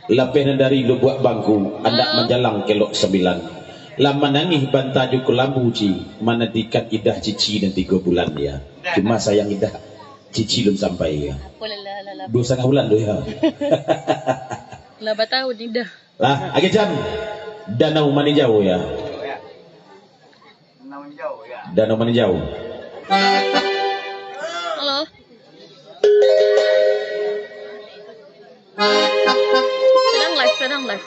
Lapeh dari lu buat bangku, anak menjalang kelok 9. Lama nangih bantaju ke lambu ci, mana dikat idah cici dan 3 bulan ya. Cuma sayang idah cici belum sampai ya. 2,5 bulan tu ya. Lah tahu idah. Lah, agak jam. Danau Maninjau ya. Danau Maninjau. Halo. Sedang live.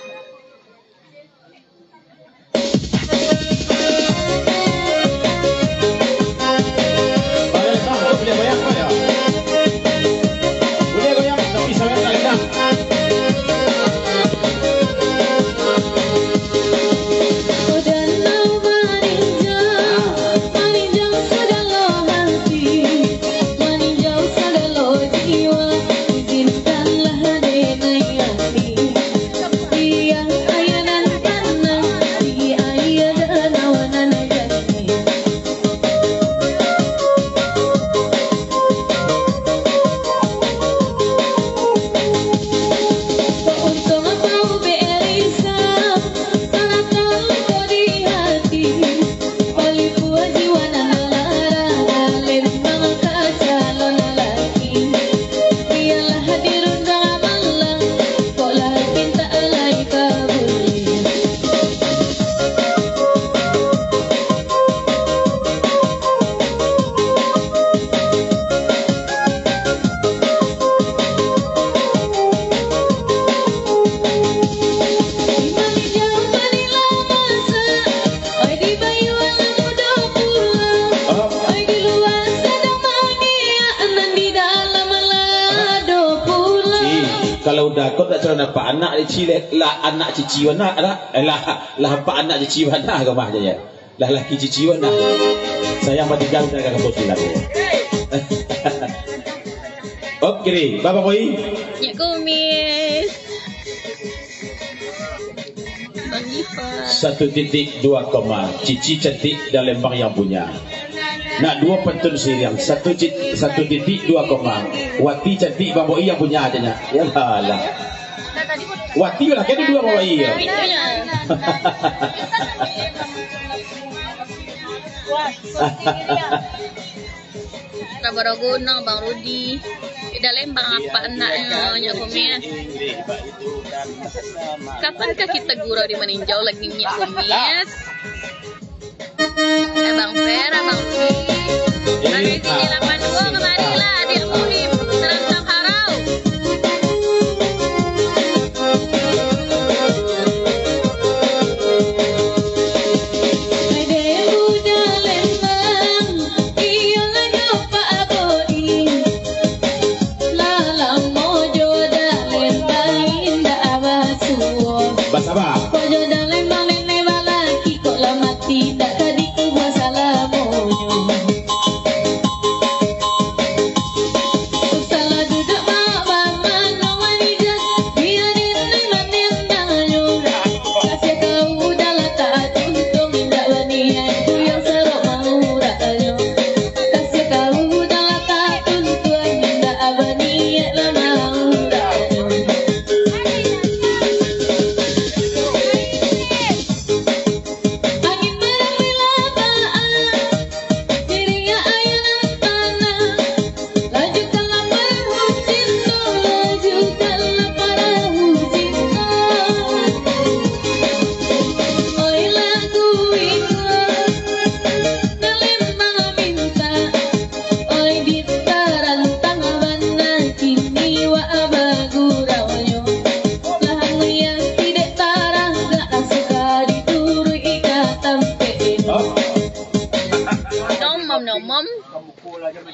Kalau dah kau tak cerita apa anak cici lah anak cici wana lah apa anak cici wana kau mah je ya lah laki cici wana saya mati jauh dari kampus silat ya. Okey, Bapak Boy. Ya kumis. Bang Ifa. 1.2, cici cantik dan lembang yang punya. Nak 2 pentun siriang 1.2, Wati cantik Bang Boy yang punya aja nya. Ya lah. Wati lah kan 2 Bang Boy ya. Rabaraguna Bang Rudi. Ida lembang apa anaknya kumis. Kapankah kita gurau di Maninjau lagi minyak kumis? Bang Fer, Bang Fi. Hari ini 82 kemarilah adik Muhim serantau harau.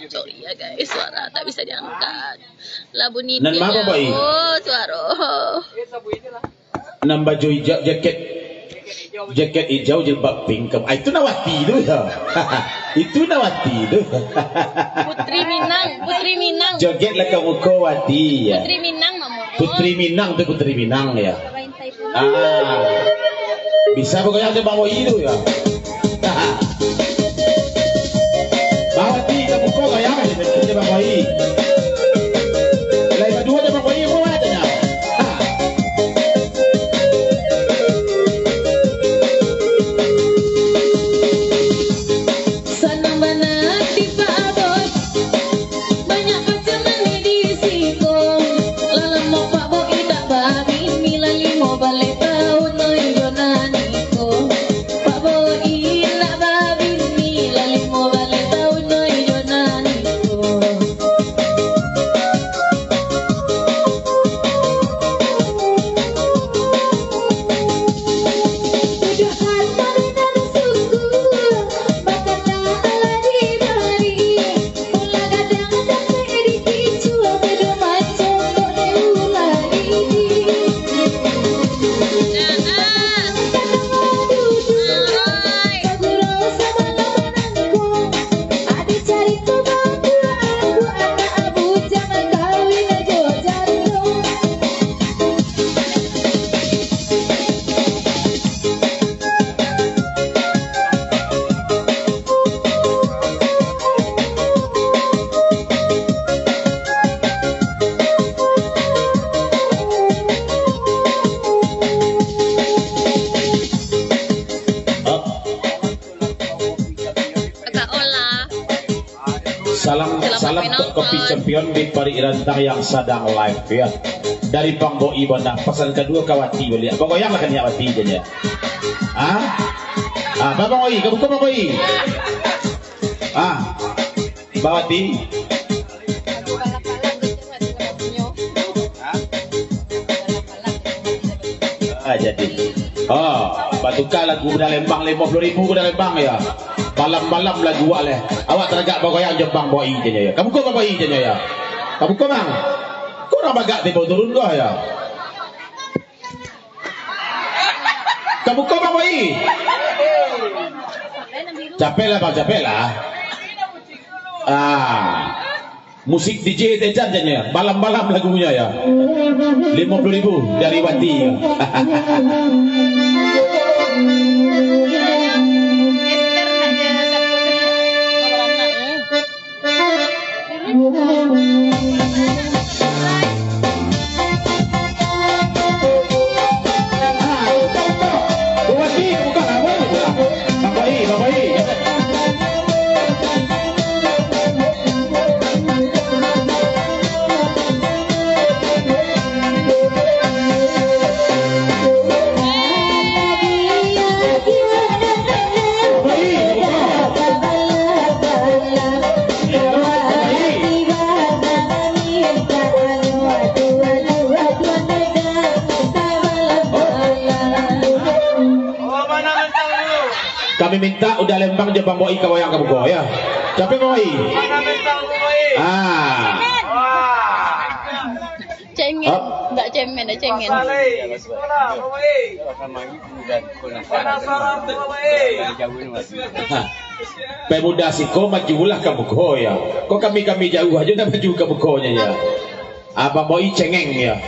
Sorry ya guys, suara tak bisa diangkat. Labu ni nan apa boy? Oh, suara. Nan baju hijau, jaket hijau jilbab pink. Itu Nawati tu ya. Itu Nawati tu. Putri Minang. Joget lah kamu Wati ya. Putri Minang mama. Putri Minang ya. Bisa pokoknya ada bawa itu ya. Bawati kamu kau kayak apa? Dia bawa ini. Lain dua dia bawa ini, mau ada nya. champion di Pari Irantang yang sedang live ya. Dari Bang Boi Bonang. Pasal kedua Kawati boleh. Bang Goyang lah kan ya Kawati aja. Bang Boi, kamu kok Bang Boi? Bawati. Jadi. Batukar lagu dah Lembang 50.000 dah Lembang ya. Malam-malam lagu oleh. Awak teragak Bang Goyang je Bang Boi je ya. Kamu kok Bang Boi je ya. Kamu kok Bang? Kau orang bagak tiba turun kau ya. Kamu kok Bang Boi? Capek lah Bang, capek lah. Musik DJ Tejan ya. Malam-malam lagunya ya. 50.000 dari Wati ya. Kami minta udah Lembang je Bang Boi ke Boyang kamu go ya. Capek Bang Boi? Cengin, enggak cemen, enggak cengin. Pemuda siko majulah kamu go ya. Kok kami jauh aja udah maju kamu go-nya ya. Bang Boi cengeng ya.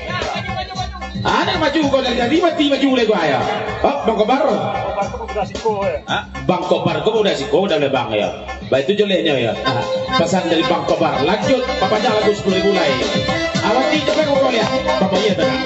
Ada maju kau dari mati maju lagi gua ya. Bang Kobar. Bang Kobar kau udah siko udah Lembang ya. Baik itu jeleknya ya. Pesan dari Bang Kobar. Lanjut papanya lagu 10.000 lain. Awati coba kau lihat. Bapaknya tadi.